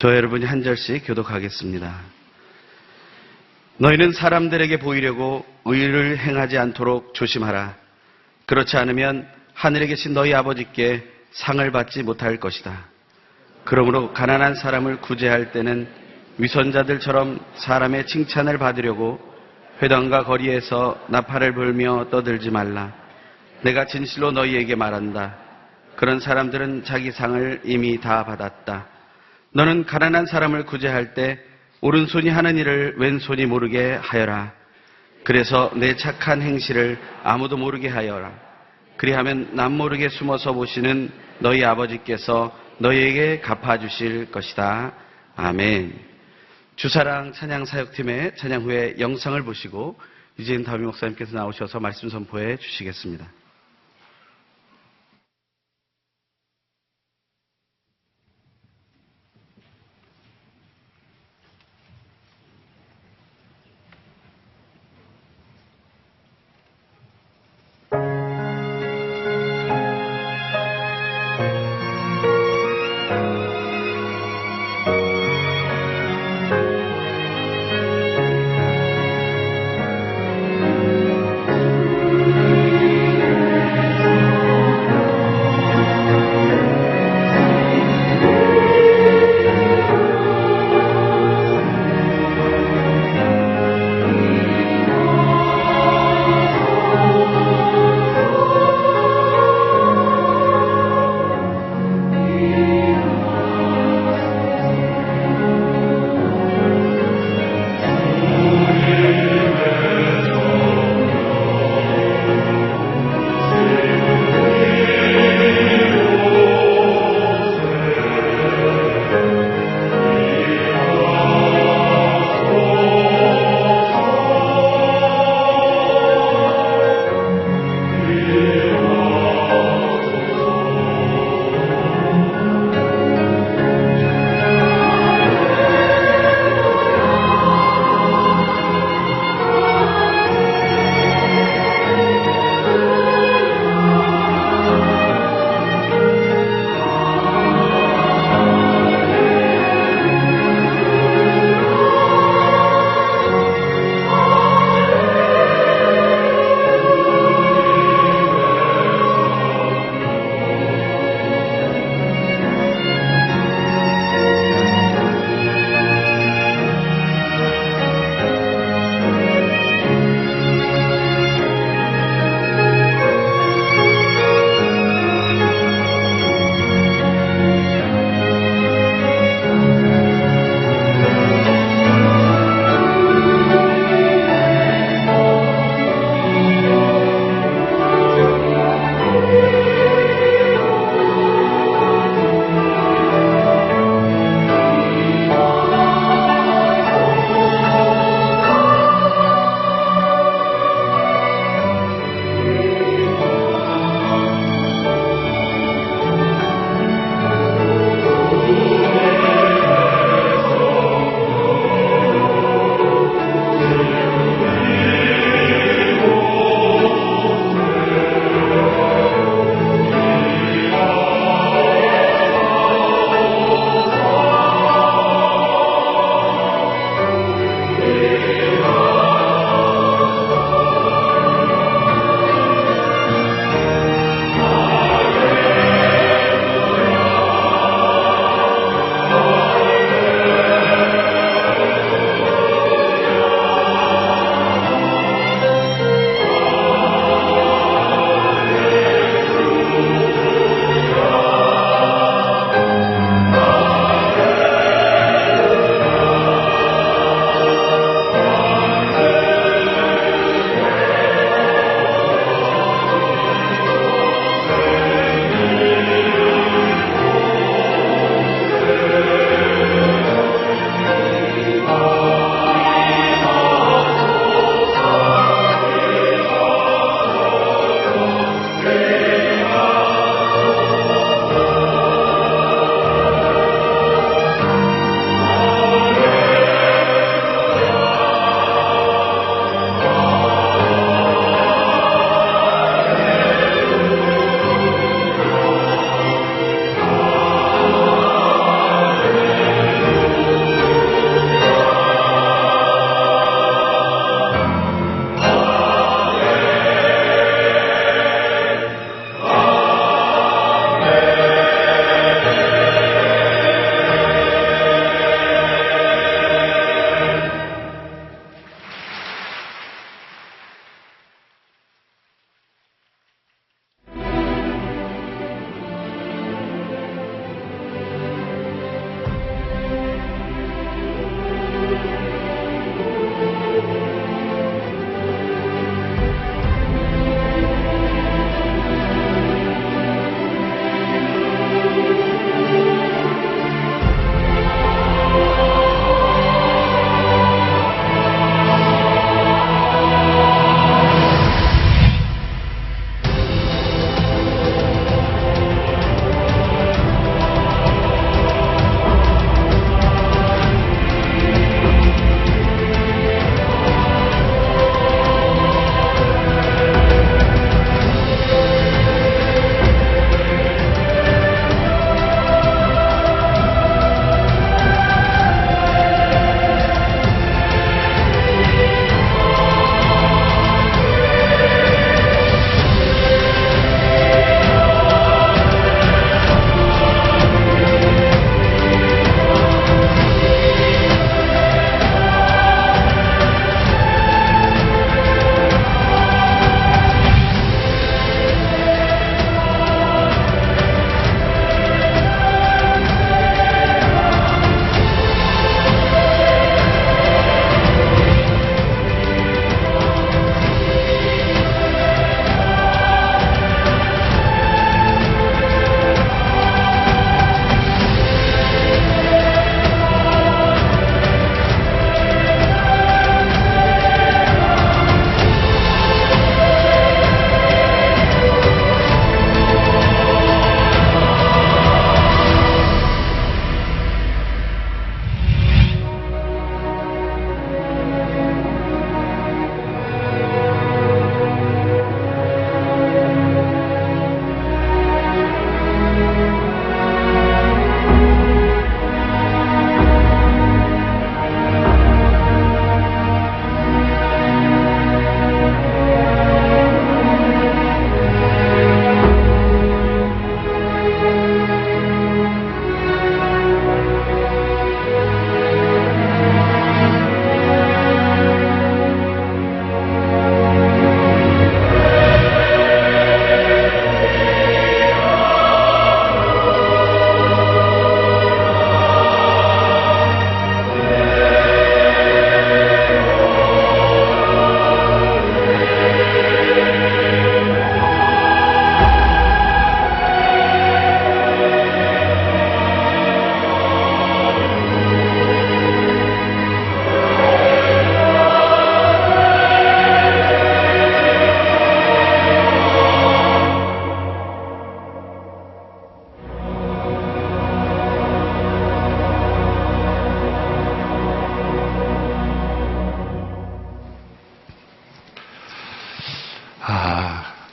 저 여러분이 한 절씩 교독하겠습니다. 너희는 사람들에게 보이려고 의를 행하지 않도록 조심하라. 그렇지 않으면 하늘에 계신 너희 아버지께 상을 받지 못할 것이다. 그러므로 가난한 사람을 구제할 때는 위선자들처럼 사람의 칭찬을 받으려고 회당과 거리에서 나팔을 불며 떠들지 말라. 내가 진실로 너희에게 말한다. 그런 사람들은 자기 상을 이미 다 받았다. 너는 가난한 사람을 구제할 때 오른손이 하는 일을 왼손이 모르게 하여라. 그래서 내 착한 행실을 아무도 모르게 하여라. 그리하면 남 모르게 숨어서 보시는 너희 아버지께서 너희에게 갚아주실 것이다. 아멘. 주사랑 찬양사역팀의 찬양 후에 영상을 보시고 이재인 다미 목사님께서 나오셔서 말씀 선포해 주시겠습니다.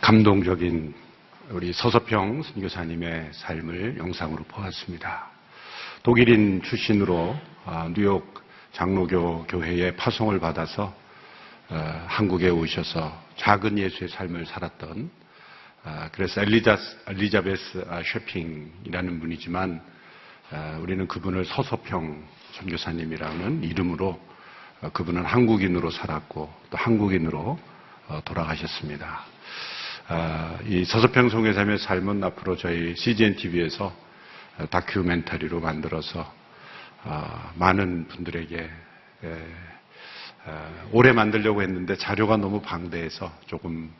감동적인 우리 서서평 선교사님의 삶을 영상으로 보았습니다. 독일인 출신으로 뉴욕 장로교 교회의 파송을 받아서 한국에 오셔서 작은 예수의 삶을 살았던, 그래서 엘리자베스 셰핑이라는 분이지만 우리는 그분을 서서평 선교사님이라는 이름으로, 그분은 한국인으로 살았고 또 한국인으로 돌아가셨습니다. 이 서서평 선교사님의 삶은 앞으로 저희 CGN TV에서 다큐멘터리로 만들어서 많은 분들에게, 오래 만들려고 했는데 자료가 너무 방대해서 조금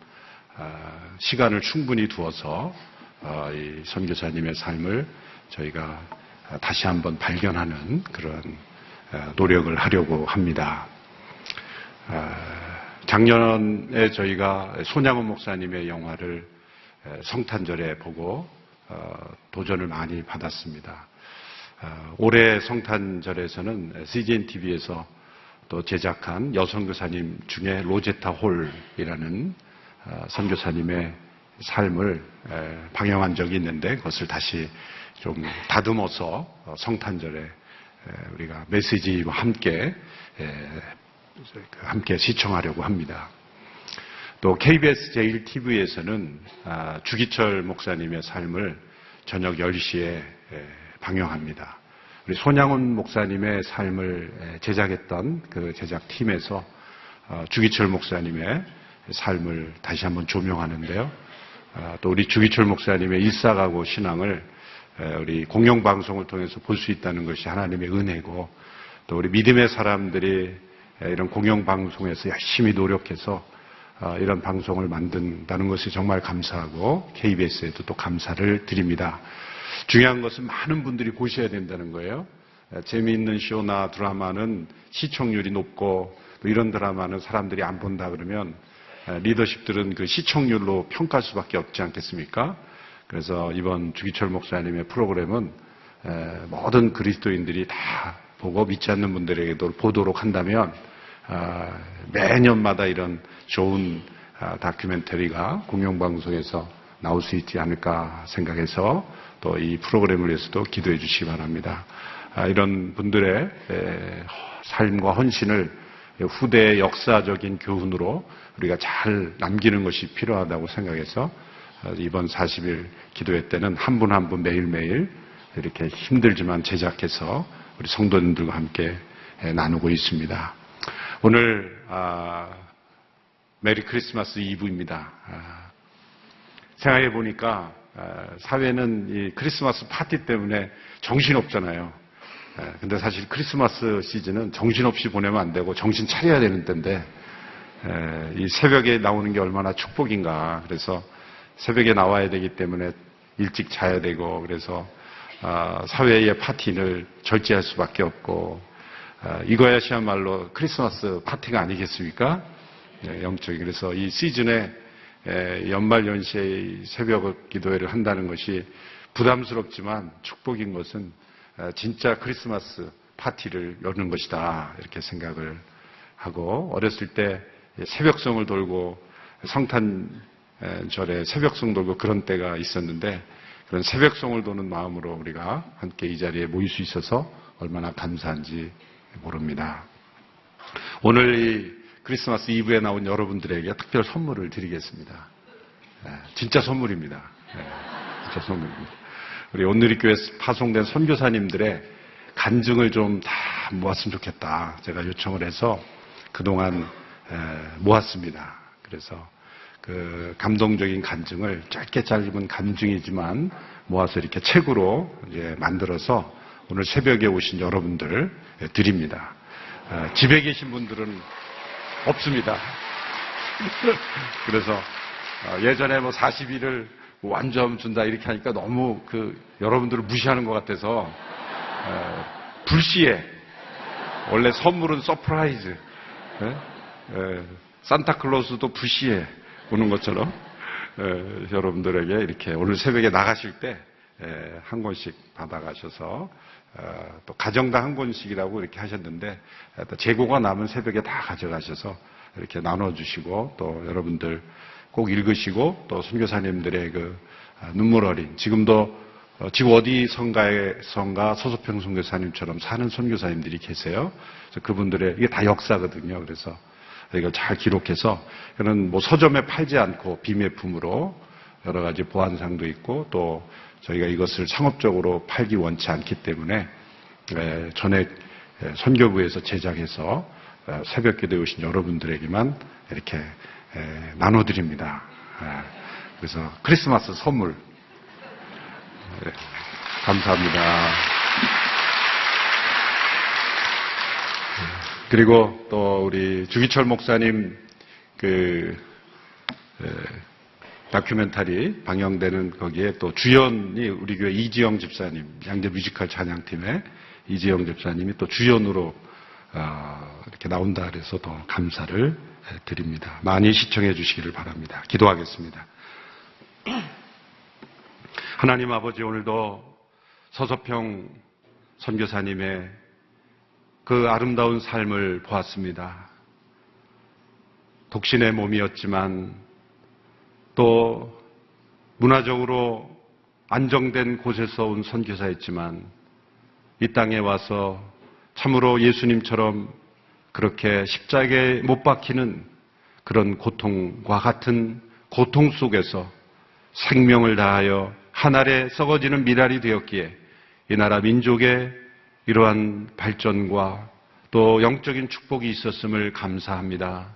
시간을 충분히 두어서 이 선교사님의 삶을 저희가 다시 한번 발견하는 그런 노력을 하려고 합니다. 작년에 저희가 손양원 목사님의 영화를 성탄절에 보고 도전을 많이 받았습니다. 올해 성탄절에서는 CGN TV에서 또 제작한 여성교사님 중에 로제타 홀이라는 선교사님의 삶을 방영한 적이 있는데, 그것을 다시 좀 다듬어서 성탄절에 우리가 메시지와 함께 시청하려고 합니다. 또 KBS 제1TV에서는 주기철 목사님의 삶을 저녁 10시에 방영합니다. 우리 손양훈 목사님의 삶을 제작했던 그 제작팀에서 주기철 목사님의 삶을 다시 한번 조명하는데요. 또 우리 주기철 목사님의 일사가고 신앙을 우리 공영방송을 통해서 볼 수 있다는 것이 하나님의 은혜고, 또 우리 믿음의 사람들이 이런 공영방송에서 열심히 노력해서 이런 방송을 만든다는 것이 정말 감사하고, KBS에도 또 감사를 드립니다. 중요한 것은 많은 분들이 보셔야 된다는 거예요. 재미있는 쇼나 드라마는 시청률이 높고, 또 이런 드라마는 사람들이 안 본다 그러면 리더십들은 그 시청률로 평가할 수밖에 없지 않겠습니까? 그래서 이번 주기철 목사님의 프로그램은 모든 그리스도인들이 다 보고 믿지 않는 분들에게도 보도록 한다면 매년마다 이런 좋은 다큐멘터리가 공영방송에서 나올 수 있지 않을까 생각해서 또 이 프로그램을 위해서도 기도해 주시기 바랍니다. 이런 분들의 삶과 헌신을 후대의 역사적인 교훈으로 우리가 잘 남기는 것이 필요하다고 생각해서 이번 40일 기도회 때는 한 분 한 분 매일매일 이렇게 힘들지만 제작해서 우리 성도님들과 함께 나누고 있습니다. 오늘 메리 크리스마스 이브입니다. 생각해 보니까 사회는 이 크리스마스 파티 때문에 정신없잖아요. 근데 사실 크리스마스 시즌은 정신없이 보내면 안 되고 정신 차려야 되는 때인데, 이 새벽에 나오는 게 얼마나 축복인가. 그래서 새벽에 나와야 되기 때문에 일찍 자야 되고, 그래서 사회의 파티를 절제할 수밖에 없고, 이거야말로 크리스마스 파티가 아니겠습니까? 영적인. 그래서 이 시즌에 연말연시에 새벽 기도회를 한다는 것이 부담스럽지만 축복인 것은 진짜 크리스마스 파티를 여는 것이다, 이렇게 생각을 하고, 어렸을 때 새벽성을 돌고 성탄절에 새벽성 돌고 그런 때가 있었는데, 그런 새벽성을 도는 마음으로 우리가 함께 이 자리에 모일 수 있어서 얼마나 감사한지 모릅니다. 오늘 이 크리스마스 이브에 나온 여러분들에게 특별 선물을 드리겠습니다. 진짜 선물입니다. 진짜 선물입니다. 우리 온누리교회 파송된 선교사님들의 간증을 좀 다 모았으면 좋겠다, 제가 요청을 해서 그동안 모았습니다. 그래서 그 감동적인 간증을 짧게 짧은 간증이지만 모아서 이렇게 책으로 이제 만들어서 오늘 새벽에 오신 여러분들 드립니다. 집에 계신 분들은 없습니다. 그래서 예전에 뭐 40일을 완주하면 준다 이렇게 하니까 너무 여러분들을 무시하는 것 같아서 불시에, 원래 선물은 서프라이즈, 산타클로스도 불시에 오는 것처럼 여러분들에게 이렇게 오늘 새벽에 나가실 때 한 권씩 받아가셔서, 또 가정당 한 권씩이라고 이렇게 하셨는데, 또 재고가 남은 새벽에 다 가져가셔서 이렇게 나눠주시고, 또 여러분들 꼭 읽으시고 또 선교사님들의 그 눈물 어린 지금도 지구 어디 성가 서소평 선교사님처럼 사는 선교사님들이 계세요. 그래서 그분들의 이게 다 역사거든요. 그래서 이걸 잘 기록해서 그는 뭐 서점에 팔지 않고 비매품으로 여러 가지 보안상도 있고 또 저희가 이것을 상업적으로 팔기 원치 않기 때문에 전액 선교부에서 제작해서 새벽기도에 오신 여러분들에게만 이렇게 나눠드립니다. 그래서 크리스마스 선물 감사합니다. 그리고 또 우리 주기철 목사님 다큐멘터리 방영되는 거기에 또 주연이 우리 교회 이지영 집사님, 양재 뮤지컬 찬양팀의 이지영 집사님이 또 주연으로 이렇게 나온다 그래서 더 감사를 드립니다. 많이 시청해 주시기를 바랍니다. 기도하겠습니다. 하나님 아버지, 오늘도 서소평 선교사님의 그 아름다운 삶을 보았습니다. 독신의 몸이었지만 또 문화적으로 안정된 곳에서 온 선교사였지만 이 땅에 와서 참으로 예수님처럼 그렇게 십자가에 못 박히는 그런 고통과 같은 고통 속에서 생명을 다하여 한 알에 썩어지는 미랄이 되었기에 이 나라 민족의 이러한 발전과 또 영적인 축복이 있었음을 감사합니다.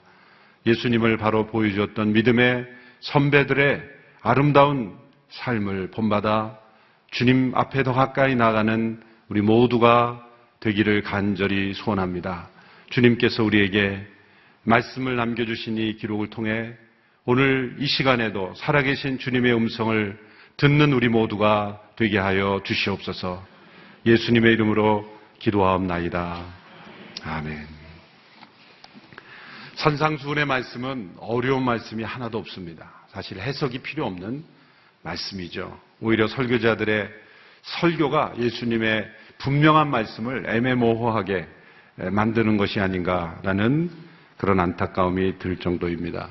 예수님을 바로 보여주었던 믿음의 선배들의 아름다운 삶을 본받아 주님 앞에 더 가까이 나가는 우리 모두가 되기를 간절히 소원합니다. 주님께서 우리에게 말씀을 남겨주신 이 기록을 통해 오늘 이 시간에도 살아계신 주님의 음성을 듣는 우리 모두가 되게 하여 주시옵소서. 예수님의 이름으로 기도하옵나이다. 아멘. 산상수훈의 말씀은 어려운 말씀이 하나도 없습니다. 사실 해석이 필요 없는 말씀이죠. 오히려 설교자들의 설교가 예수님의 분명한 말씀을 애매모호하게 만드는 것이 아닌가라는 그런 안타까움이 들 정도입니다.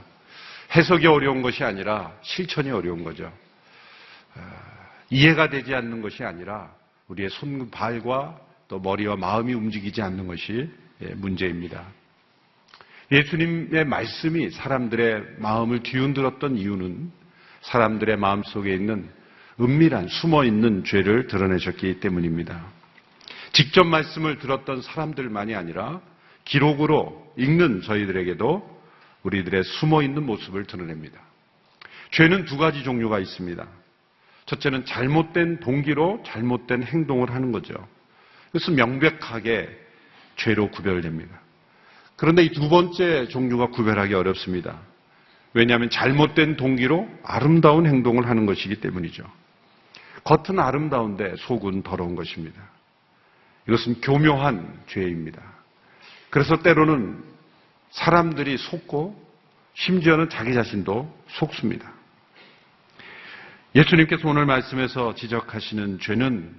해석이 어려운 것이 아니라 실천이 어려운 거죠. 이해가 되지 않는 것이 아니라 우리의 손, 발과 또 머리와 마음이 움직이지 않는 것이 문제입니다. 예수님의 말씀이 사람들의 마음을 뒤흔들었던 이유는 사람들의 마음 속에 있는 은밀한 숨어있는 죄를 드러내셨기 때문입니다. 직접 말씀을 들었던 사람들만이 아니라 기록으로 읽는 저희들에게도 우리들의 숨어있는 모습을 드러냅니다. 죄는 두 가지 종류가 있습니다. 첫째는 잘못된 동기로 잘못된 행동을 하는 거죠. 그래서 명백하게 죄로 구별됩니다. 그런데 이 두 번째 종류가 구별하기 어렵습니다. 왜냐하면 잘못된 동기로 아름다운 행동을 하는 것이기 때문이죠. 겉은 아름다운데 속은 더러운 것입니다. 이것은 교묘한 죄입니다. 그래서 때로는 사람들이 속고 심지어는 자기 자신도 속습니다. 예수님께서 오늘 말씀에서 지적하시는 죄는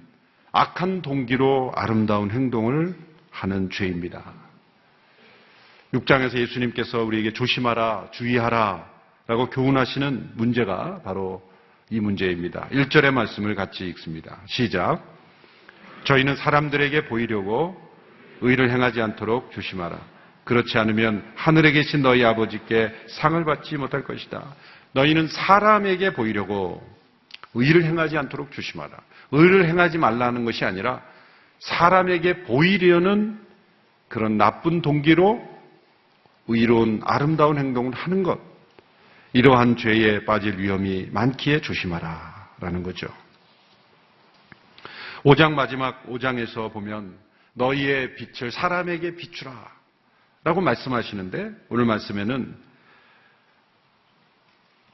악한 동기로 아름다운 행동을 하는 죄입니다. 6장에서 예수님께서 우리에게 조심하라, 주의하라 라고 교훈하시는 문제가 바로 이 문제입니다. 1절의 말씀을 같이 읽습니다. 시작. 저희는 사람들에게 보이려고 의를 행하지 않도록 조심하라. 그렇지 않으면 하늘에 계신 너희 아버지께 상을 받지 못할 것이다. 너희는 사람에게 보이려고 의를 행하지 않도록 조심하라. 의를 행하지 말라는 것이 아니라 사람에게 보이려는 그런 나쁜 동기로 의로운 아름다운 행동을 하는 것, 이러한 죄에 빠질 위험이 많기에 조심하라 라는 거죠. 5장 마지막 5장에서 보면 너희의 빛을 사람에게 비추라 라고 말씀하시는데 오늘 말씀에는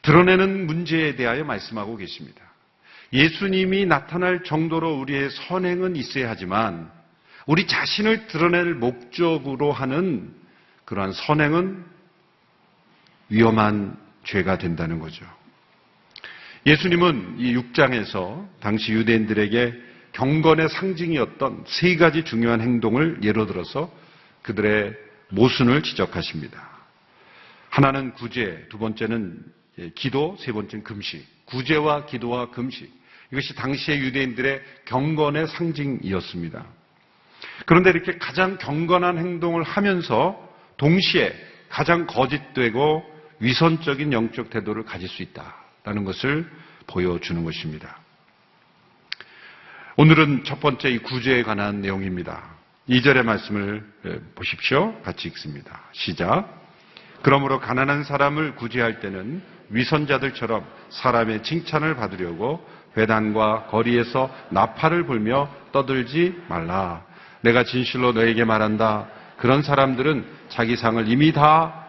드러내는 문제에 대하여 말씀하고 계십니다. 예수님이 나타날 정도로 우리의 선행은 있어야 하지만 우리 자신을 드러낼 목적으로 하는 그러한 선행은 위험한 죄가 된다는 거죠. 예수님은 이 6장에서 당시 유대인들에게 경건의 상징이었던 세 가지 중요한 행동을 예로 들어서 그들의 모순을 지적하십니다. 하나는 구제, 두 번째는 기도, 세 번째는 금식. 구제와 기도와 금식. 이것이 당시의 유대인들의 경건의 상징이었습니다. 그런데 이렇게 가장 경건한 행동을 하면서 동시에 가장 거짓되고 위선적인 영적 태도를 가질 수 있다라는 것을 보여주는 것입니다. 오늘은 첫 번째 이 구제에 관한 내용입니다. 2절의 말씀을 보십시오. 같이 읽습니다. 시작. 그러므로 가난한 사람을 구제할 때는 위선자들처럼 사람의 칭찬을 받으려고 회당과 거리에서 나팔을 불며 떠들지 말라. 내가 진실로 너에게 말한다. 그런 사람들은 자기 상을 이미 다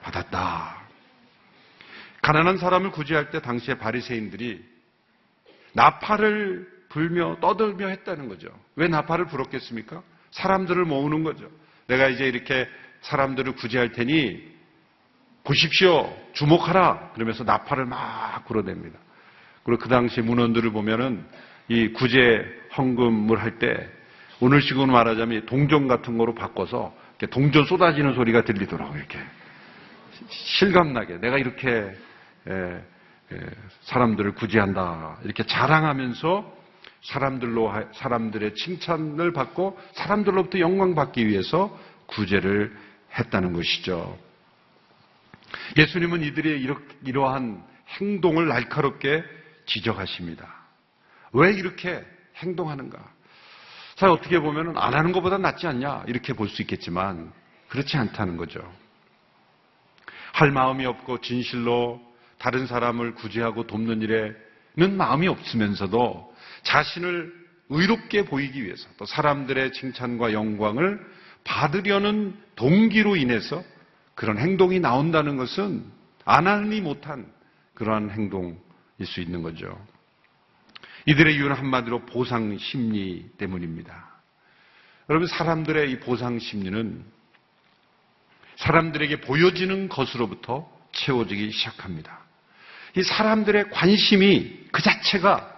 받았다. 가난한 사람을 구제할 때 당시의 바리새인들이 나팔을 불며 떠들며 했다는 거죠. 왜 나팔을 불었겠습니까? 사람들을 모으는 거죠. 내가 이제 이렇게 사람들을 구제할 테니 보십시오. 주목하라. 그러면서 나팔을 막 불어댑니다. 그리고 그 당시 문헌들을 보면은 이 구제 헌금을 할 때 오늘식으로 말하자면 동전 같은 거로 바꿔서 이렇게 동전 쏟아지는 소리가 들리더라고요. 이렇게 실감나게 내가 이렇게 사람들을 구제한다. 이렇게 자랑하면서 사람들의 칭찬을 받고 사람들로부터 영광받기 위해서 구제를 했다는 것이죠. 예수님은 이들의 이러한 행동을 날카롭게 지적하십니다. 왜 이렇게 행동하는가? 사실 어떻게 보면 안 하는 것보다 낫지 않냐 이렇게 볼 수 있겠지만 그렇지 않다는 거죠. 할 마음이 없고 진실로 다른 사람을 구제하고 돕는 일에는 마음이 없으면서도 자신을 의롭게 보이기 위해서 또 사람들의 칭찬과 영광을 받으려는 동기로 인해서 그런 행동이 나온다는 것은 안 하니 못한 그러한 행동일 수 있는 거죠. 이들의 이유는 한마디로 보상 심리 때문입니다. 여러분, 사람들의 이 보상 심리는 사람들에게 보여지는 것으로부터 채워지기 시작합니다. 이 사람들의 관심이 그 자체가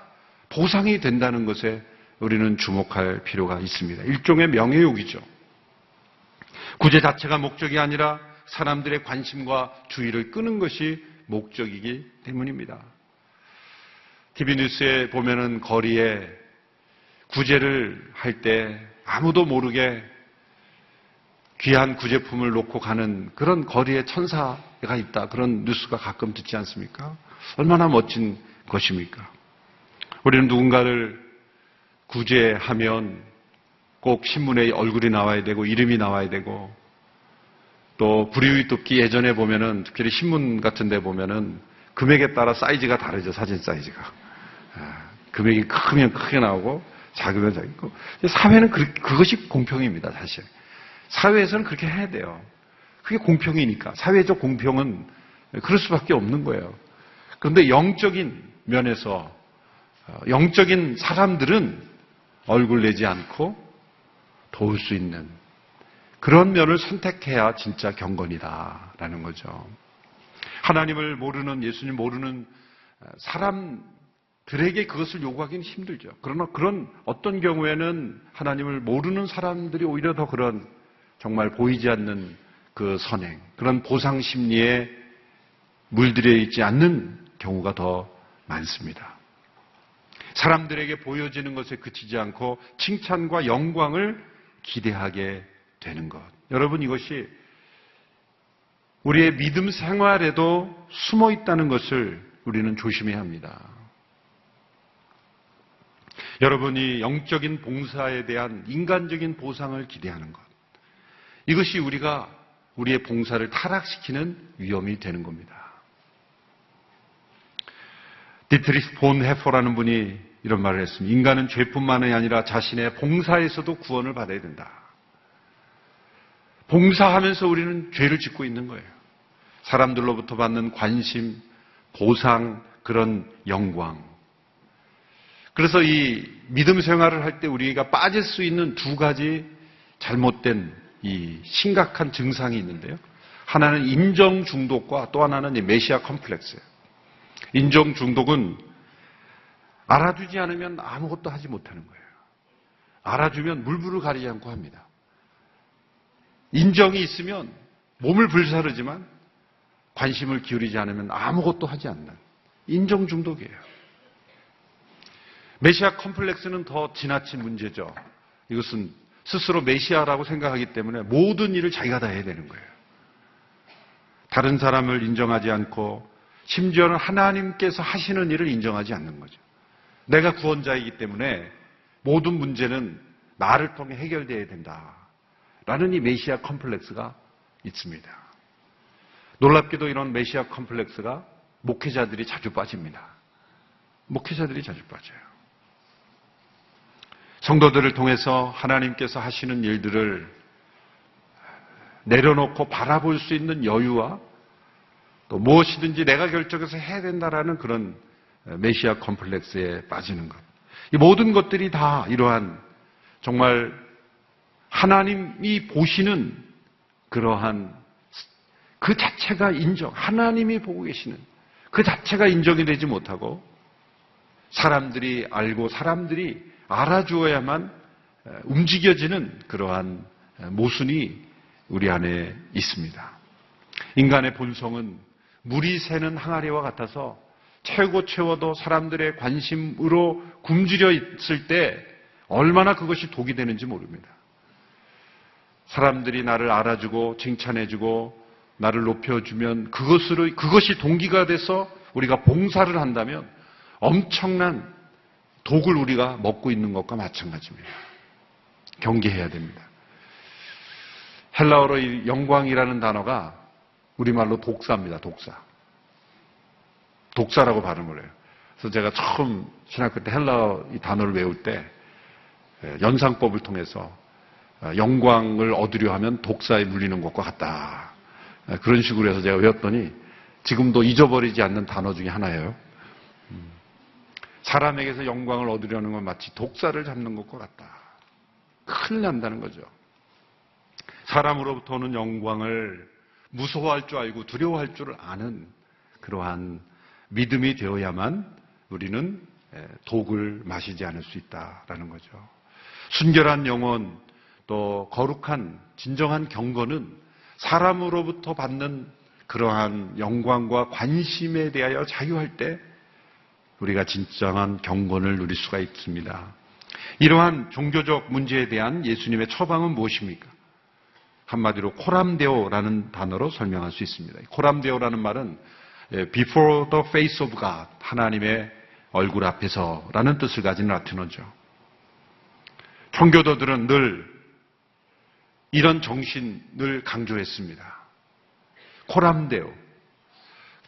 보상이 된다는 것에 우리는 주목할 필요가 있습니다. 일종의 명예욕이죠. 구제 자체가 목적이 아니라 사람들의 관심과 주의를 끄는 것이 목적이기 때문입니다. TV 뉴스에 보면은 거리에 구제를 할 때 아무도 모르게 귀한 구제품을 놓고 가는 그런 거리에 천사가 있다. 그런 뉴스가 가끔 듣지 않습니까? 얼마나 멋진 것입니까? 우리는 누군가를 구제하면 꼭 신문에 얼굴이 나와야 되고 이름이 나와야 되고 또 불이웃돕기 예전에 보면은 특히 신문 같은 데 보면은 금액에 따라 사이즈가 다르죠. 사진 사이즈가. 금액이 크면 크게 나오고 작으면 작고. 사회는 그것이 공평입니다. 사실. 사회에서는 그렇게 해야 돼요. 그게 공평이니까. 사회적 공평은 그럴 수밖에 없는 거예요. 그런데 영적인 면에서 영적인 사람들은 얼굴 내지 않고 도울 수 있는 그런 면을 선택해야 진짜 경건이다라는 거죠. 하나님을 모르는, 예수님 모르는 사람들에게 그것을 요구하기는 힘들죠. 그러나 그런 어떤 경우에는 하나님을 모르는 사람들이 오히려 더 그런 정말 보이지 않는 그 선행, 그런 보상 심리에 물들여 있지 않는 경우가 더 많습니다. 사람들에게 보여지는 것에 그치지 않고 칭찬과 영광을 기대하게 되는 것. 여러분, 이것이 우리의 믿음 생활에도 숨어 있다는 것을 우리는 조심해야 합니다. 여러분이 영적인 봉사에 대한 인간적인 보상을 기대하는 것. 이것이 우리의 봉사를 타락시키는 위험이 되는 겁니다. 디트리히 본헤퍼라는 분이 이런 말을 했습니다. 인간은 죄뿐만이 아니라 자신의 봉사에서도 구원을 받아야 된다. 봉사하면서 우리는 죄를 짓고 있는 거예요. 사람들로부터 받는 관심, 보상, 그런 영광. 그래서 이 믿음 생활을 할 때 우리가 빠질 수 있는 두 가지 잘못된 이 심각한 증상이 있는데요. 하나는 인정 중독과 또 하나는 이 메시아 컴플렉스예요. 인정 중독은 알아주지 않으면 아무것도 하지 못하는 거예요. 알아주면 물불을 가리지 않고 합니다. 인정이 있으면 몸을 불사르지만 관심을 기울이지 않으면 아무것도 하지 않는 인정 중독이에요. 메시아 컴플렉스는 더 지나친 문제죠. 이것은 스스로 메시아라고 생각하기 때문에 모든 일을 자기가 다 해야 되는 거예요. 다른 사람을 인정하지 않고 심지어는 하나님께서 하시는 일을 인정하지 않는 거죠. 내가 구원자이기 때문에 모든 문제는 나를 통해 해결되어야 된다라는 이 메시아 컴플렉스가 있습니다. 놀랍게도 이런 메시아 컴플렉스가 목회자들이 자주 빠집니다. 목회자들이 자주 빠져요. 성도들을 통해서 하나님께서 하시는 일들을 내려놓고 바라볼 수 있는 여유와 또 무엇이든지 내가 결정해서 해야 된다라는 그런 메시아 컴플렉스에 빠지는 것. 이 모든 것들이 다 이러한 정말 하나님이 보시는 그러한 그 자체가 하나님이 보고 계시는 그 자체가 인정이 되지 못하고 사람들이 알고 사람들이 알아주어야만 움직여지는 그러한 모순이 우리 안에 있습니다. 인간의 본성은 물이 새는 항아리와 같아서 채워도 사람들의 관심으로 굶주려 있을 때 얼마나 그것이 독이 되는지 모릅니다. 사람들이 나를 알아주고 칭찬해주고 나를 높여주면 그것이 동기가 돼서 우리가 봉사를 한다면 엄청난 독을 우리가 먹고 있는 것과 마찬가지입니다. 경계해야 됩니다. 헬라어로 이 영광이라는 단어가 우리말로 독사입니다. 독사라고 발음을 해요. 그래서 제가 처음 신학교 때 헬라어 이 단어를 외울 때 연상법을 통해서 영광을 얻으려 하면 독사에 물리는 것과 같다. 그런 식으로 해서 제가 외웠더니 지금도 잊어버리지 않는 단어 중에 하나예요. 사람에게서 영광을 얻으려는 건 마치 독사를 잡는 것과 같다. 큰일 난다는 거죠. 사람으로부터 오는 영광을 무서워할 줄 알고 두려워할 줄 아는 그러한 믿음이 되어야만 우리는 독을 마시지 않을 수 있다라는 거죠. 순결한 영혼 또 거룩한 진정한 경건은 사람으로부터 받는 그러한 영광과 관심에 대하여 자유할 때 우리가 진정한 경건을 누릴 수가 있습니다. 이러한 종교적 문제에 대한 예수님의 처방은 무엇입니까? 한마디로 코람데오라는 단어로 설명할 수 있습니다. 코람데오라는 말은 before the face of God, 하나님의 얼굴 앞에서라는 뜻을 가진 라틴어죠. 청교도들은 늘 이런 정신을 강조했습니다. 코람데오.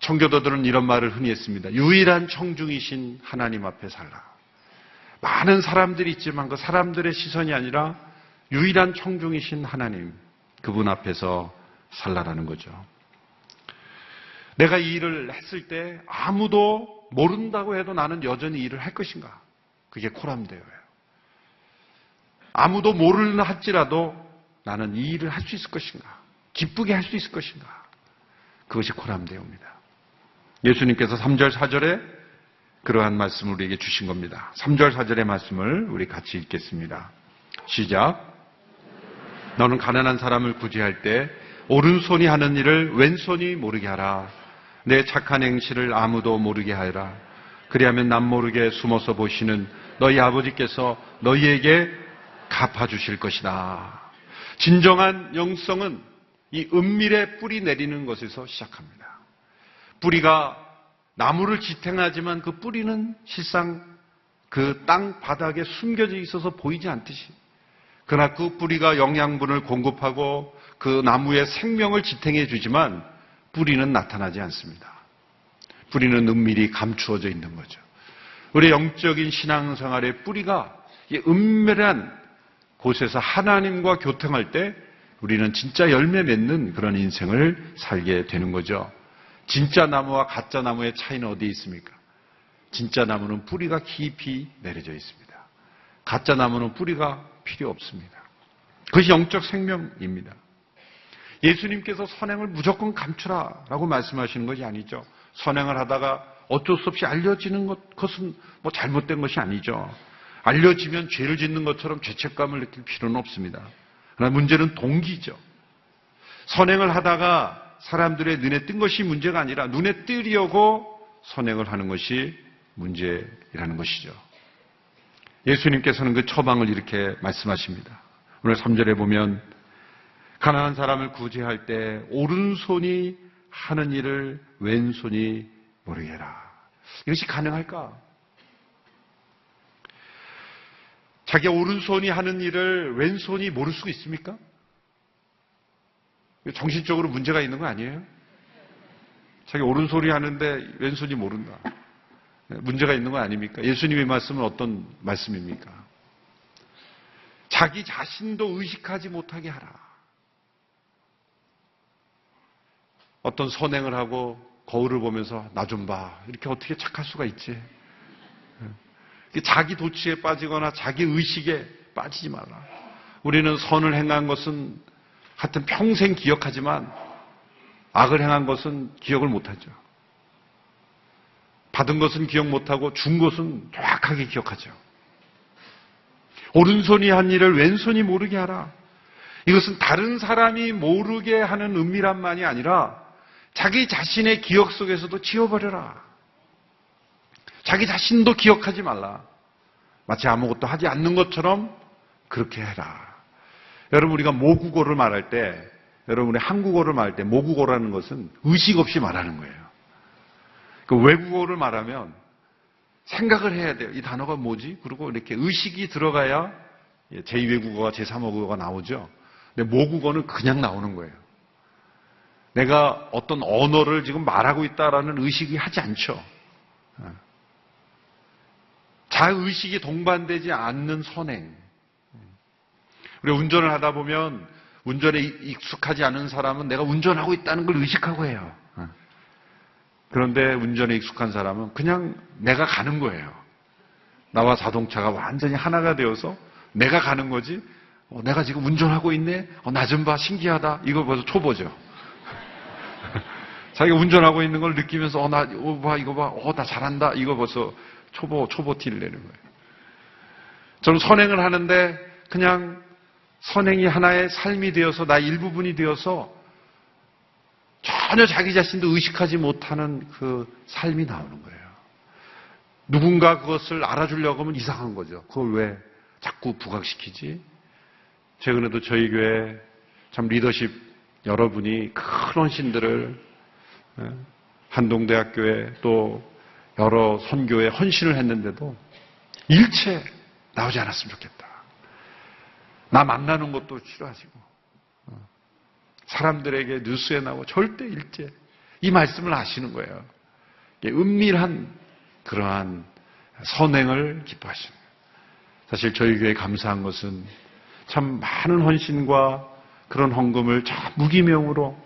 청교도들은 이런 말을 흔히 했습니다. 유일한 청중이신 하나님 앞에 살라. 많은 사람들이 있지만 그 사람들의 시선이 아니라 유일한 청중이신 하나님, 그분 앞에서 살라라는 거죠. 내가 이 일을 했을 때 아무도 모른다고 해도 나는 여전히 일을 할 것인가? 그게 코람데오예요. 아무도 모르나 할지라도 나는 이 일을 할 수 있을 것인가? 기쁘게 할 수 있을 것인가? 그것이 코람데오입니다. 예수님께서 3절, 4절에 그러한 말씀을 우리에게 주신 겁니다. 3절, 4절의 말씀을 우리 같이 읽겠습니다. 시작. 너는 가난한 사람을 구제할 때 오른손이 하는 일을 왼손이 모르게 하라. 내 착한 행실을 아무도 모르게 하라. 그리하면 남 모르게 숨어서 보시는 너희 아버지께서 너희에게 갚아주실 것이다. 진정한 영성은 이 은밀에 뿌리 내리는 것에서 시작합니다. 뿌리가 나무를 지탱하지만 그 뿌리는 실상 그 땅 바닥에 숨겨져 있어서 보이지 않듯이, 그러나 그 뿌리가 영양분을 공급하고 그 나무의 생명을 지탱해 주지만 뿌리는 나타나지 않습니다. 뿌리는 은밀히 감추어져 있는 거죠. 우리 영적인 신앙생활의 뿌리가 이 은밀한 곳에서 하나님과 교통할 때 우리는 진짜 열매 맺는 그런 인생을 살게 되는 거죠. 진짜 나무와 가짜 나무의 차이는 어디에 있습니까? 진짜 나무는 뿌리가 깊이 내려져 있습니다. 가짜 나무는 뿌리가 필요 없습니다. 그것이 영적 생명입니다. 예수님께서 선행을 무조건 감추라라고 말씀하시는 것이 아니죠. 선행을 하다가 어쩔 수 없이 알려지는 것은 뭐 잘못된 것이 아니죠. 알려지면 죄를 짓는 것처럼 죄책감을 느낄 필요는 없습니다. 그러나 문제는 동기죠. 선행을 하다가 사람들의 눈에 뜬 것이 문제가 아니라 눈에 띄려고 선행을 하는 것이 문제라는 것이죠. 예수님께서는 그 처방을 이렇게 말씀하십니다. 오늘 3절에 보면 가난한 사람을 구제할 때 오른손이 하는 일을 왼손이 모르게 해라. 이것이 가능할까? 자기 오른손이 하는 일을 왼손이 모를 수가 있습니까? 정신적으로 문제가 있는 거 아니에요? 자기 오른손이 하는데 왼손이 모른다. 문제가 있는 거 아닙니까? 예수님의 말씀은 어떤 말씀입니까? 자기 자신도 의식하지 못하게 하라. 어떤 선행을 하고 거울을 보면서 나 좀 봐. 이렇게 어떻게 착할 수가 있지? 자기 도취에 빠지거나 자기 의식에 빠지지 마라. 우리는 선을 행한 것은 하여튼 평생 기억하지만 악을 행한 것은 기억을 못하죠. 받은 것은 기억 못하고 준 것은 정확하게 기억하죠. 오른손이 한 일을 왼손이 모르게 하라. 이것은 다른 사람이 모르게 하는 은밀함만이 아니라 자기 자신의 기억 속에서도 지워버려라. 자기 자신도 기억하지 말라. 마치 아무것도 하지 않는 것처럼 그렇게 해라. 여러분, 우리가 모국어를 말할 때, 여러분의 한국어를 말할 때 모국어라는 것은 의식 없이 말하는 거예요. 그 외국어를 말하면 생각을 해야 돼요. 이 단어가 뭐지? 그리고 이렇게 의식이 들어가야 제2외국어가 제3외국어가 나오죠. 근데 모국어는 그냥 나오는 거예요. 내가 어떤 언어를 지금 말하고 있다라는 의식이 하지 않죠. 자의식이 동반되지 않는 선행. 우리가 운전을 하다 보면 운전에 익숙하지 않은 사람은 내가 운전하고 있다는 걸 의식하고 해요. 그런데 운전에 익숙한 사람은 그냥 내가 가는 거예요. 나와 자동차가 완전히 하나가 되어서 내가 가는 거지. 내가 지금 운전하고 있네. 나 좀 봐. 신기하다. 이거 벌써 초보죠. 자기가 운전하고 있는 걸 느끼면서 이거 봐. 나 잘한다. 이거 벌써 초보 티를 내는 거예요. 저는 선행을 하는데 그냥 선행이 하나의 삶이 되어서 나의 일부분이 되어서 전혀 자기 자신도 의식하지 못하는 그 삶이 나오는 거예요. 누군가 그것을 알아주려고 하면 이상한 거죠. 그걸 왜 자꾸 부각시키지? 최근에도 저희 교회 참 리더십 여러분이 큰 헌신들을 한동대학교에 또 여러 선교에 헌신을 했는데도 일체 나오지 않았으면 좋겠다. 나 만나는 것도 싫어하시고 사람들에게 뉴스에 나오고 절대 일제 이 말씀을 하시는 거예요. 은밀한 그러한 선행을 기뻐하시는 거예요. 사실 저희 교회에 감사한 것은 참 많은 헌신과 그런 헌금을 참 무기명으로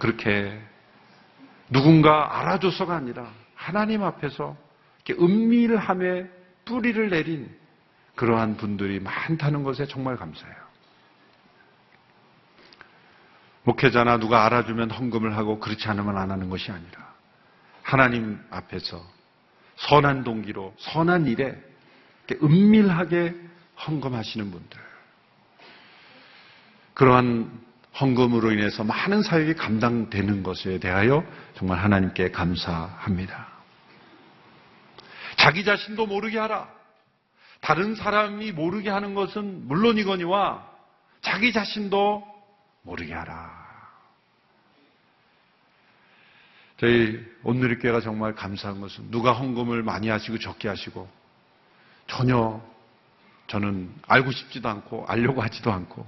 그렇게 누군가 알아줘서가 아니라 하나님 앞에서 이렇게 은밀함에 뿌리를 내린 그러한 분들이 많다는 것에 정말 감사해요. 목회자나 누가 알아주면 헌금을 하고 그렇지 않으면 안 하는 것이 아니라 하나님 앞에서 선한 동기로 선한 일에 이렇게 은밀하게 헌금하시는 분들, 그러한 헌금으로 인해서 많은 사역이 감당되는 것에 대하여 정말 하나님께 감사합니다. 자기 자신도 모르게 하라. 다른 사람이 모르게 하는 것은 물론이거니와 자기 자신도 모르게 하라. 저희 온누리교회가 정말 감사한 것은 누가 헌금을 많이 하시고 적게 하시고 전혀 저는 알고 싶지도 않고 알려고 하지도 않고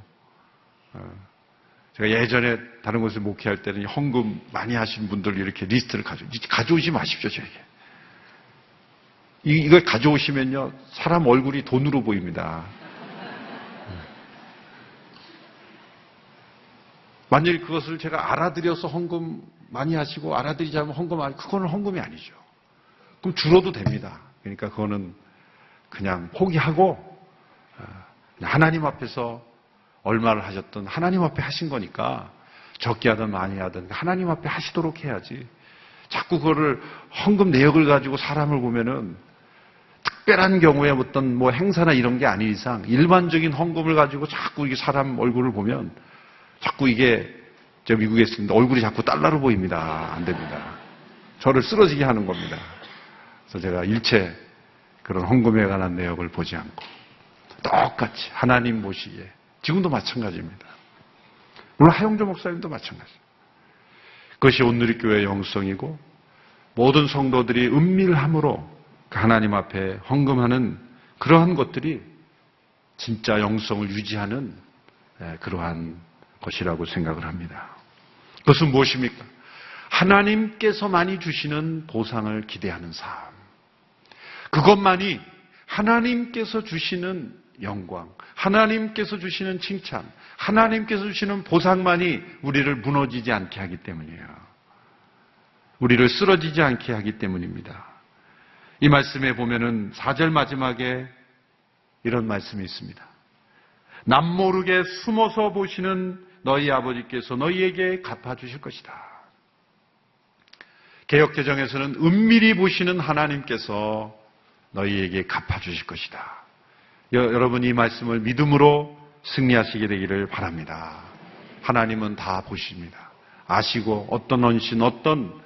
제가 예전에 다른 곳에 목회할 때는 헌금 많이 하신 분들 이렇게 리스트를 가져오지 마십시오. 저에게. 이걸 가져오시면요 사람 얼굴이 돈으로 보입니다. 만일 그것을 제가 알아들여서 헌금 많이 하시고 알아들이자면 그거는 헌금이 아니죠. 그럼 줄어도 됩니다. 그러니까 그거는 그냥 포기하고 하나님 앞에서 얼마를 하셨든 하나님 앞에 하신 거니까 적게 하든 많이 하든 하나님 앞에 하시도록 해야지. 자꾸 그거를 헌금 내역을 가지고 사람을 보면은 특별한 경우에 어떤 행사나 이런 게 아닌 이상 일반적인 헌금을 가지고 자꾸 이게 사람 얼굴을 보면 자꾸 이게 저 미국에 있습니다. 얼굴이 자꾸 달러로 보입니다. 안 됩니다. 저를 쓰러지게 하는 겁니다. 그래서 제가 일체 그런 헌금에 관한 내역을 보지 않고 똑같이 하나님 보시기에 지금도 마찬가지입니다. 오늘 하용조 목사님도 마찬가지입니다. 그것이 온누리교회의 영성이고 모든 성도들이 은밀함으로 하나님 앞에 헌금하는 그러한 것들이 진짜 영성을 유지하는 그러한 것이라고 생각을 합니다. 그것은 무엇입니까? 하나님께서만이 주시는 보상을 기대하는 삶. 그것만이 하나님께서 주시는 영광, 하나님께서 주시는 칭찬, 하나님께서 주시는 보상만이 우리를 무너지지 않게 하기 때문이에요. 우리를 쓰러지지 않게 하기 때문입니다. 이 말씀에 보면은 4절 마지막에 이런 말씀이 있습니다. 남모르게 숨어서 보시는 너희 아버지께서 너희에게 갚아주실 것이다. 개역개정에서는 은밀히 보시는 하나님께서 너희에게 갚아주실 것이다. 여러분 이 말씀을 믿음으로 승리하시게 되기를 바랍니다. 하나님은 다 보십니다. 아시고 어떤 헌신, 어떤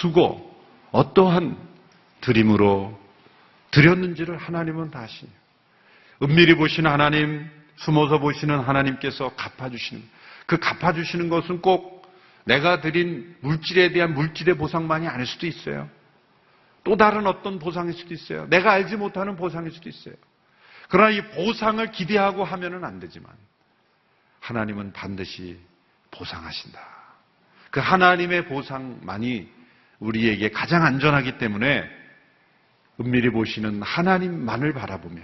수고, 어떠한 드림으로 드렸는지를 하나님은 다 아시네요. 은밀히 보시는 하나님, 숨어서 보시는 하나님께서 갚아주시는, 그 갚아주시는 것은 꼭 내가 드린 물질에 대한 물질의 보상만이 아닐 수도 있어요. 또 다른 어떤 보상일 수도 있어요. 내가 알지 못하는 보상일 수도 있어요. 그러나 이 보상을 기대하고 하면은 안 되지만 하나님은 반드시 보상하신다. 그 하나님의 보상만이 우리에게 가장 안전하기 때문에 은밀히 보시는 하나님만을 바라보며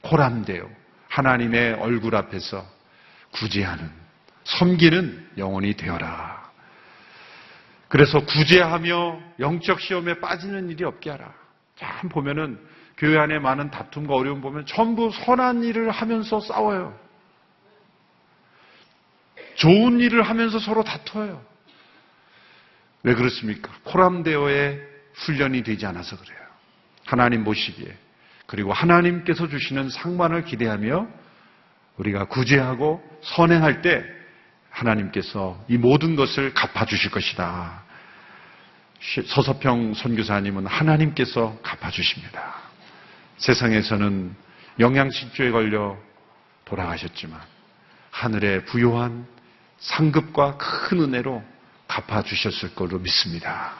고람되어 하나님의 얼굴 앞에서 구제하는, 섬기는 영혼이 되어라. 그래서 구제하며 영적 시험에 빠지는 일이 없게 하라. 참 보면은 교회 안에 많은 다툼과 어려움 보면 전부 선한 일을 하면서 싸워요. 좋은 일을 하면서 서로 다투어요. 왜 그렇습니까? 포람되어의 훈련이 되지 않아서 그래요. 하나님 보시기에, 그리고 하나님께서 주시는 상만을 기대하며 우리가 구제하고 선행할 때 하나님께서 이 모든 것을 갚아주실 것이다. 서서평 선교사님은 하나님께서 갚아주십니다. 세상에서는 영양실조에 걸려 돌아가셨지만 하늘의 부요한 상급과 큰 은혜로 갚아주셨을 걸로 믿습니다.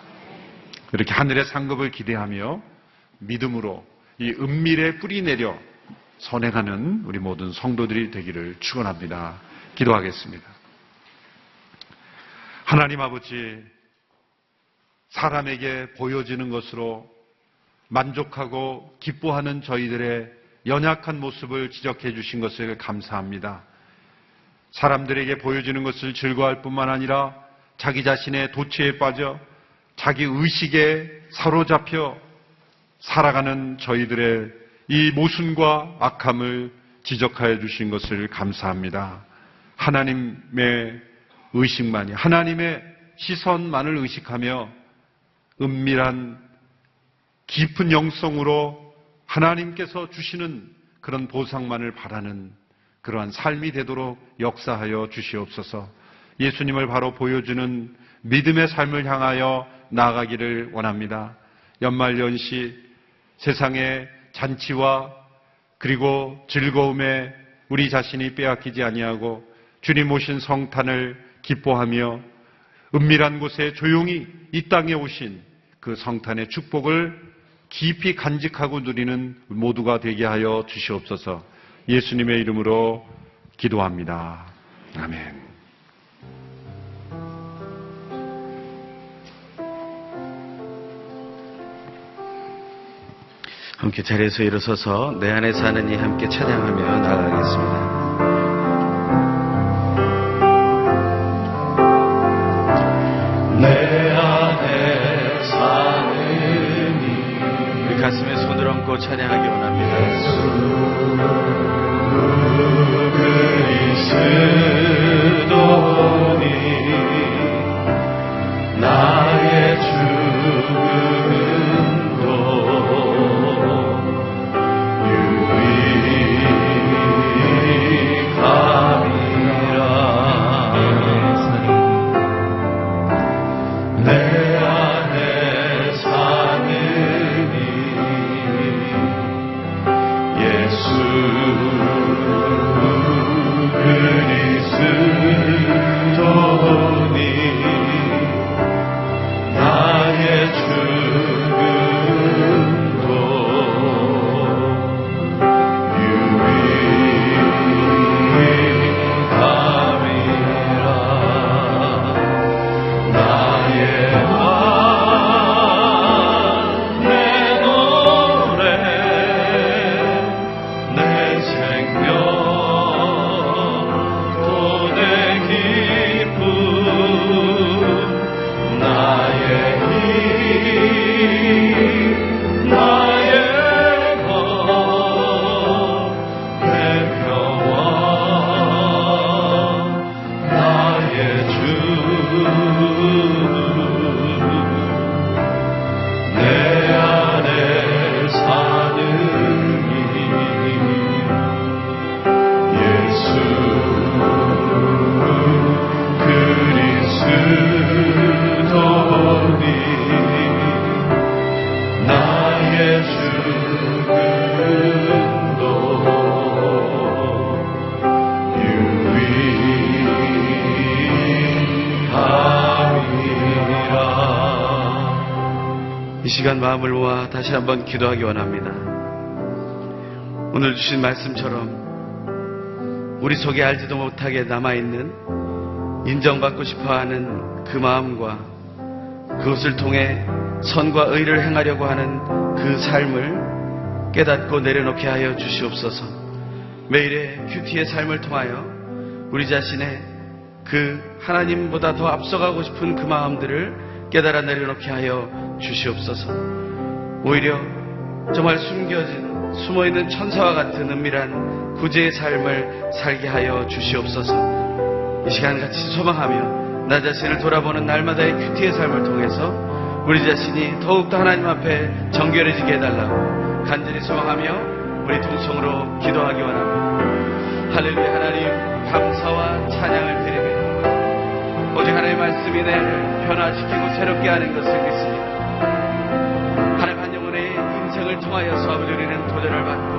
이렇게 하늘의 상급을 기대하며 믿음으로 이 은밀에 뿌리 내려 선행하는 우리 모든 성도들이 되기를 축원합니다. 기도하겠습니다. 하나님 아버지, 사람에게 보여지는 것으로 만족하고 기뻐하는 저희들의 연약한 모습을 지적해 주신 것을 감사합니다. 사람들에게 보여지는 것을 즐거워할 뿐만 아니라 자기 자신의 도취에 빠져 자기 의식에 사로잡혀 살아가는 저희들의 이 모순과 악함을 지적하여 주신 것을 감사합니다. 하나님의 의식만이, 하나님의 시선만을 의식하며 은밀한 깊은 영성으로 하나님께서 주시는 그런 보상만을 바라는 그러한 삶이 되도록 역사하여 주시옵소서. 예수님을 바로 보여주는 믿음의 삶을 향하여 나아가기를 원합니다. 연말연시 세상의 잔치와 그리고 즐거움에 우리 자신이 빼앗기지 아니하고 주님 오신 성탄을 기뻐하며 은밀한 곳에 조용히 이 땅에 오신 그 성탄의 축복을 깊이 간직하고 누리는 모두가 되게 하여 주시옵소서. 예수님의 이름으로 기도합니다. 아멘. 함께 자리에서 일어서서 내 안에 사는 이 함께 찬양하며 나아가겠습니다. 내 안에 사는 이 우리 가슴에 손을 얹고 찬양하기 원합니다. 그리스도니 나의 죽음도 유익함이라 시간 마음을 모아 다시 한번 기도하기 원합니다. 오늘 주신 말씀처럼 우리 속에 알지도 못하게 남아있는 인정받고 싶어하는 그 마음과 그것을 통해 선과 의를 행하려고 하는 그 삶을 깨닫고 내려놓게 하여 주시옵소서. 매일의 큐티의 삶을 통하여 우리 자신의 그 하나님보다 더 앞서가고 싶은 그 마음들을 깨달아 내려놓게 하여 주시옵소서. 오히려 정말 숨어있는 천사와 같은 은밀한 구제의 삶을 살게 하여 주시옵소서. 이 시간 같이 소망하며 나 자신을 돌아보는 날마다의 큐티의 삶을 통해서 우리 자신이 더욱더 하나님 앞에 정결해지게 해달라고 간절히 소망하며 우리 통성으로 기도하기 원합니다. 할렐루야. 하나님 감사와 찬양을 드립니다. 오직 하나님의 말씀이 나를 변화시키고 새롭게 하는 것을 믿습니다. 하나님 한 영혼의 인생을 통하여서 아버지 우리는 도전을 받고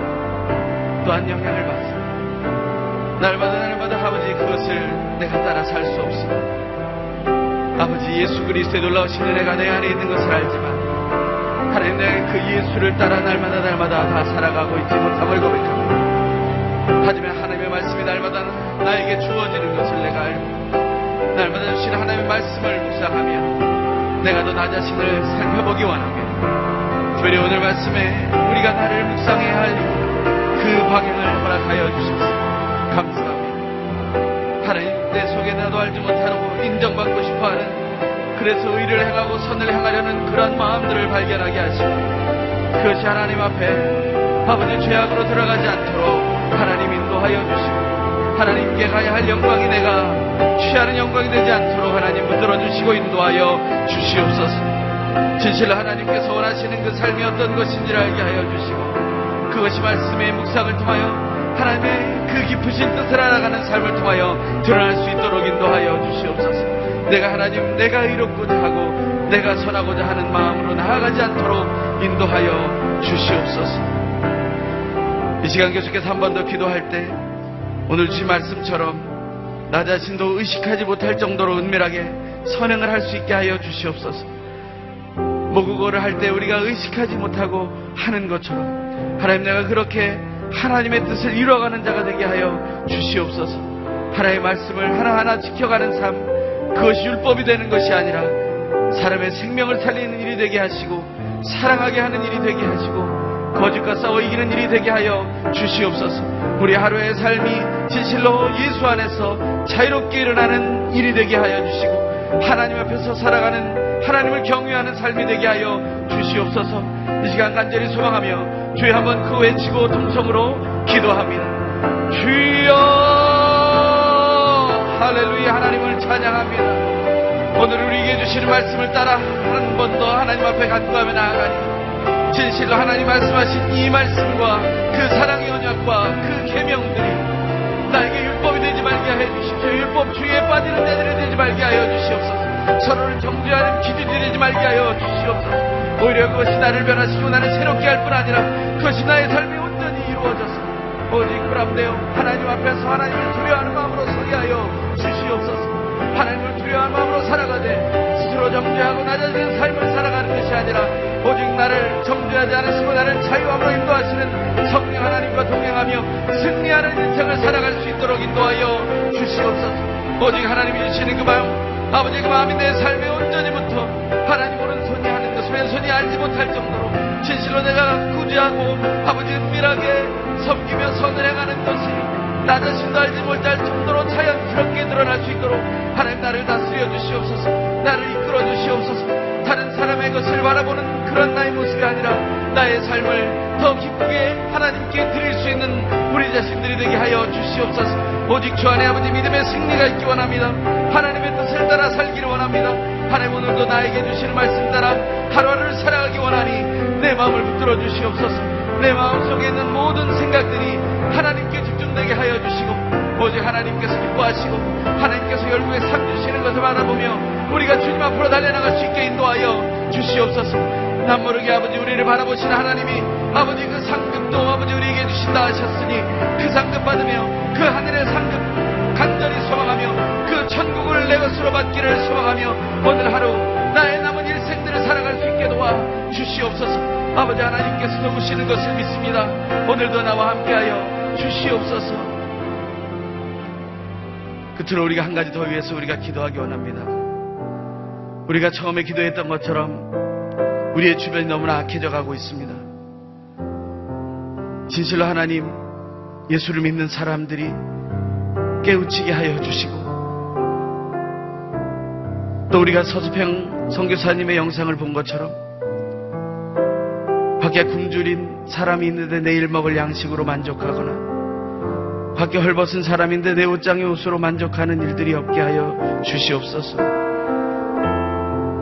또한 영향을 받습니다. 날마다 아버지 그것을 내가 따라 살 수 없습니다. 아버지 예수 그리스도의 놀라우신 은혜가 내 안에 있는 것을 알지만 하나님 내가 그 예수를 따라 날마다 다 살아가고 있지 못함을 고백합니다. 하지만 하나님의 말씀이 날마다 나에게 주어지는 것을 내가 알고 날마다 주시는 하나님의 말씀을 묵상하며 내가 더 나 자신을 살펴보기 원합니다. 특별히 오늘 말씀에 우리가 나를 묵상해야 할 그 방향을 허락하여 주셔서 감사합니다. 하나님 내 속에 나도 알지 못하고 인정받고 싶어하는 그래서 의를 행하고 선을 행하려는 그런 마음들을 발견하게 하시고 그것이 하나님 앞에 아버지 죄악으로 들어가지 않도록 하나님 인도하여 주시고 하나님께 가야 할 영광이 내가 취하는 영광이 되지 않도록 하나님 붙들어 주시고 인도하여 주시옵소서. 진실로 하나님께서 원하시는 그 삶이 어떤 것인지를 알게 하여 주시고 그것이 말씀의 묵상을 통하여 하나님의 그 깊으신 뜻을 알아가는 삶을 통하여 드러날 수 있도록 인도하여 주시옵소서. 내가 하나님 내가 의롭고자 하고 내가 선하고자 하는 마음으로 나아가지 않도록 인도하여 주시옵소서. 이 시간 계속해서 한 번 더 기도할 때 오늘 주신 말씀처럼 나 자신도 의식하지 못할 정도로 은밀하게 선행을 할 수 있게 하여 주시옵소서. 모국어를 할 때 우리가 의식하지 못하고 하는 것처럼 하나님 내가 그렇게 하나님의 뜻을 이루어가는 자가 되게 하여 주시옵소서. 하나님의 말씀을 하나하나 지켜가는 삶 그것이 율법이 되는 것이 아니라 사람의 생명을 살리는 일이 되게 하시고 사랑하게 하는 일이 되게 하시고 거짓과 싸워 이기는 일이 되게 하여 주시옵소서. 우리 하루의 삶이 진실로 예수 안에서 자유롭게 일어나는 일이 되게 하여 주시고 하나님 앞에서 살아가는 하나님을 경외하는 삶이 되게 하여 주시옵소서. 이 시간 간절히 소망하며 주여 한번 그 외치고 통성으로 기도합니다. 주여 할렐루야. 하나님을 찬양합니다. 오늘 우리에게 주시는 말씀을 따라 한 번 더 하나님 앞에 간구하며 나아가니 진실로 하나님 말씀하신 이 말씀과 그 사랑의 언약과 그 계명들이 나에게 율법이 되지 말게 하여 주십시오. 율법 중에 빠지는 자들이 되지 말게 하여 주시옵소서. 서로를 정죄하는 기준이 되지 말게 하여 주시옵소서. 오히려 그것이 나를 변화시키고 나를 새롭게 할 뿐 아니라 그것이 나의 삶에 온전히 이루어져서 오직 그람되어 하나님 앞에서 하나님을 두려워하는 마음으로 서게 하여 주시옵소서. 하나님을 두려워하는 마음으로 살아가되 스스로 정죄하고 낮아지는 삶을 살아가는 것이 아니라 오직 나를 정죄하지 않으시고 나를 자유함으로 인도하시는 성령 하나님과 동행하며 승리하는 인생을 살아갈 수 있도록 인도하여 주시옵소서. 오직 하나님이 주시는 그 마음 아버지 그 마음이 내 삶에 온전히부터 하나님 오른손이 하는 것을 왼손이 알지 못할 정도로 진실로 내가 구제하고 아버지 은밀하게 섬기며 선을 행하는 것이 나 자신도 알지 못할 정도로 자연스럽게 드러날 수 있도록 하나님 나를 다스려 주시옵소서. 나를 이끌어 주시옵소서. 다른 사람의 것을 바라보는 그런 나의 모습이 아니라 나의 삶을 더 기쁘게 하나님께 드릴 수 있는 우리 자신들이 되게 하여 주시옵소서. 오직 주 안에 아버지 믿음의 승리가 있기 원합니다. 하나님의 뜻을 따라 살기를 원합니다. 하나님 오늘도 나에게 주시는 말씀 따라 하루하루를 살아가기 원하니 내 마음을 붙들어 주시옵소서. 내 마음속에 있는 모든 생각들이 하나님께 집중되게 하여 주시고 오직 하나님께서 기뻐하시고 하나님께서 열국에 상 주시는 것을 바라보며 우리가 주님 앞으로 달려나갈 수 있게 인도하여 주시옵소서. 남모르게 아버지 우리를 바라보시는 하나님이 아버지 그 상급도 아버지 우리에게 주신다 하셨으니 그 상급 받으며 그 하늘의 상급 간절히 소망하며 그 천국을 내 것으로 받기를 소망하며 오늘 하루 나의 남은 일생들을 살아갈 수 있게 도와 주시옵소서. 아버지 하나님께서 도우시는 것을 믿습니다. 오늘도 나와 함께하여 주시옵소서. 끝으로 우리가 한 가지 더 위해서 우리가 기도하기 원합니다. 우리가 처음에 기도했던 것처럼 우리의 주변이 너무나 악해져 가고 있습니다. 진실로 하나님, 예수를 믿는 사람들이 깨우치게 하여 주시고, 또 우리가 서수평 선교사님의 영상을 본 것처럼 밖에 굶주린 사람이 있는데 내일 먹을 양식으로 만족하거나 밖에 헐벗은 사람인데 내 옷장의 옷으로 만족하는 일들이 없게 하여 주시옵소서.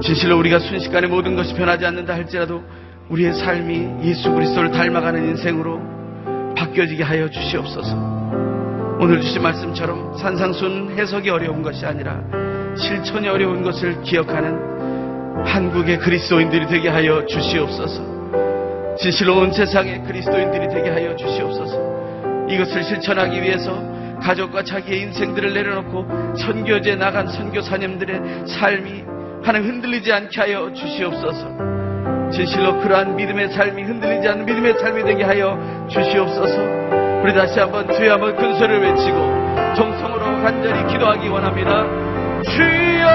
진실로 우리가 순식간에 모든 것이 변하지 않는다 할지라도 우리의 삶이 예수 그리스도를 닮아가는 인생으로 바뀌어지게 하여 주시옵소서. 오늘 주신 말씀처럼 산상순 해석이 어려운 것이 아니라 실천이 어려운 것을 기억하는 한국의 그리스도인들이 되게 하여 주시옵소서. 진실로 온 세상의 그리스도인들이 되게 하여 주시옵소서. 이것을 실천하기 위해서 가족과 자기의 인생들을 내려놓고 선교지에 나간 선교사님들의 삶이 하나님 흔들리지 않게 하여 주시옵소서. 진실로 그러한 믿음의 삶이 흔들리지 않는 믿음의 삶이 되게 하여 주시옵소서. 우리 다시 한번 주여 한번 큰 소리를 외치고 정성으로 간절히 기도하기 원합니다. 주여,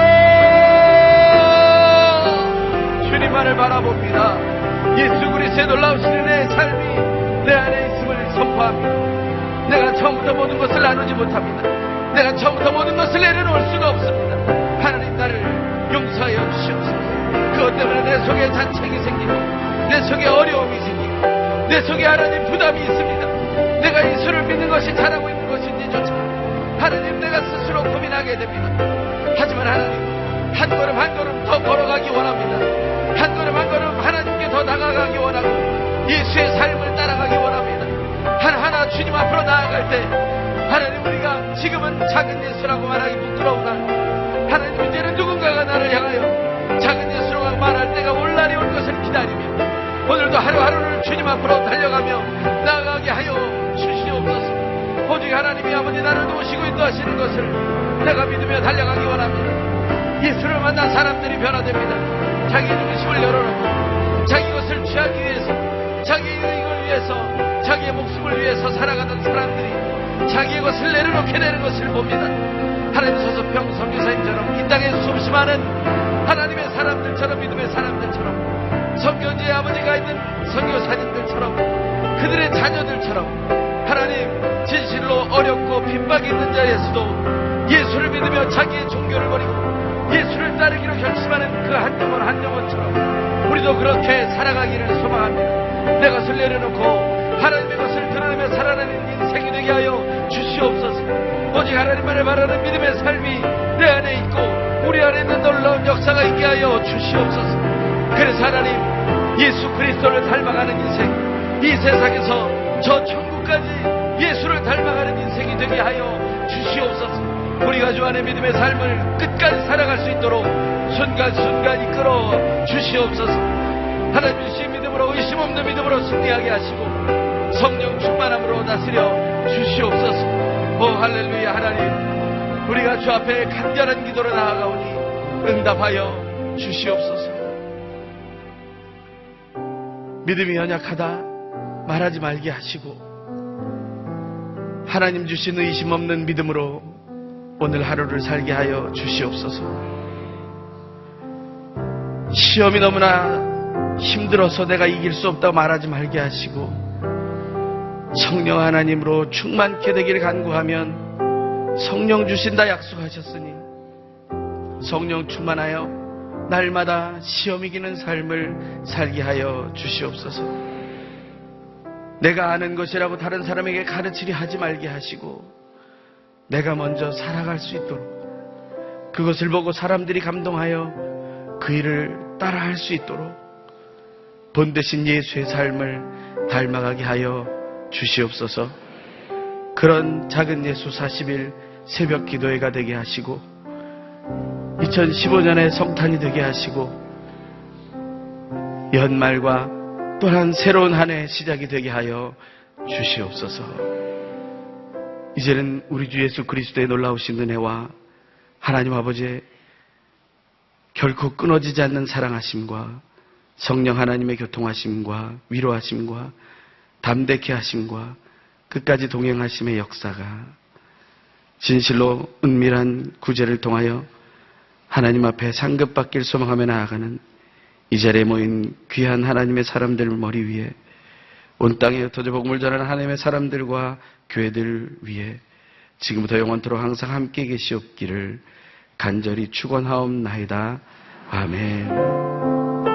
주님만을 바라봅니다. 예수 그리스도의 놀라우신 은혜의 삶이 내 안에 있음을 선포합니다. 내가 처음부터 모든 것을 나누지 못합니다. 내가 처음부터 모든 것을 내려놓을 수가 없습니다. 하나님, 나를 용서하여 주시옵소서. 그것 때문에 내 속에 자책이 생기고 내 속에 어려움이 생기고 내 속에 하나님 부담이 있습니다. 내가 예수를 믿는 것이 잘하고 있는 것인지조차 하나님, 내가 스스로 고민하게 됩니다. 하지만 하나님, 한 걸음 한 걸음 더 걸어가기 원합니다. 한 걸음 한 걸음 하나님께 더 나아가기 원하고 예수의 삶을 따라가기 원합니다. 하나하나 주님 앞으로 나아갈 때 하나님, 우리가 지금은 작은 예수라고 말하기 부끄러우나 하나님, 이제는 누군가가 나를 향하여 작은 예수라고 말할 때가 올날이 올 것을 기다리며 오늘도 하루하루를 주님 앞으로 달려가며 나아가게 하여 주시옵소서. 오직 하나님이 아버지 나를 도우시고 인도하시는 것을 내가 믿으며 달려가기 원합니다. 예수를 만난 사람들이 변화됩니다. 자기 중심을 열어놓고 자기 것을 취하기 위해서, 자기 이익을 위해서, 자기의 목숨을 위해서 살아가던 사람들이 자기의 것을 내려놓게 되는 것을 봅니다. 하나님, 서수평 선교사님처럼 이 땅에 수없이 많은 하나님의 사람들처럼, 믿음의 사람들처럼, 선교지의 아버지가 있는 선교사님들처럼, 그들의 자녀들처럼 하나님, 진실로 어렵고 핍박이 있는 자리에서도 예수를 믿으며 자기의 종교를 버리고 예수를 따르기로 결심하는 그 한 영혼 한 영혼처럼 우리도 그렇게 살아가기를 소망합니다. 내 것을 내려놓고 하나님의 것을 드러내며 살아가는 인생이 되게 하여 주시옵소서. 오직 하나님만을 바라는 믿음의 삶이 내 안에 있고 우리 안에 있는 놀라운 역사가 있게 하여 주시옵소서. 그래서 하나님, 예수 그리스도를 닮아가는 인생, 이 세상에서 저 천국까지 예수를 닮아가는 인생이 되게 하여 주시옵소서. 우리가 주 안에 믿음의 삶을 끝까지 살아갈 수 있도록 순간순간 이끌어 주시옵소서. 하나님 주신 믿음으로, 의심 없는 믿음으로 승리하게 하시고 성령 충만함으로 다스려 주시옵소서. 오 할렐루야. 하나님, 우리가 주 앞에 간절한 기도로 나아가오니 응답하여 주시옵소서. 믿음이 연약하다 말하지 말게 하시고 하나님 주신 의심 없는 믿음으로 오늘 하루를 살게 하여 주시옵소서. 시험이 너무나 힘들어서 내가 이길 수 없다고 말하지 말게 하시고 성령 하나님으로 충만케 되기를 간구하면 성령 주신다 약속하셨으니 성령 충만하여 날마다 시험 이기는 삶을 살게 하여 주시옵소서. 내가 아는 것이라고 다른 사람에게 가르치려 하지 말게 하시고 내가 먼저 살아갈 수 있도록, 그것을 보고 사람들이 감동하여 그 일을 따라할 수 있도록 본되신 예수의 삶을 닮아가게 하여 주시옵소서. 그런 작은 예수 40일 새벽 기도회가 되게 하시고 2015년의 성탄이 되게 하시고 연말과 또한 새로운 한 해 시작이 되게 하여 주시옵소서. 이제는 우리 주 예수 그리스도의 놀라우신 은혜와 하나님 아버지의 결코 끊어지지 않는 사랑하심과 성령 하나님의 교통하심과 위로하심과 담대케 하심과 끝까지 동행하심의 역사가 진실로 은밀한 구제를 통하여 하나님 앞에 상급받길 소망하며 나아가는 이 자리에 모인 귀한 하나님의 사람들 머리 위에 온 땅에 흩어져 복음을 전하는 하나님의 사람들과 교회들 위에 지금부터 영원토록 항상 함께 계시옵기를 간절히 축원하옵나이다. 아멘.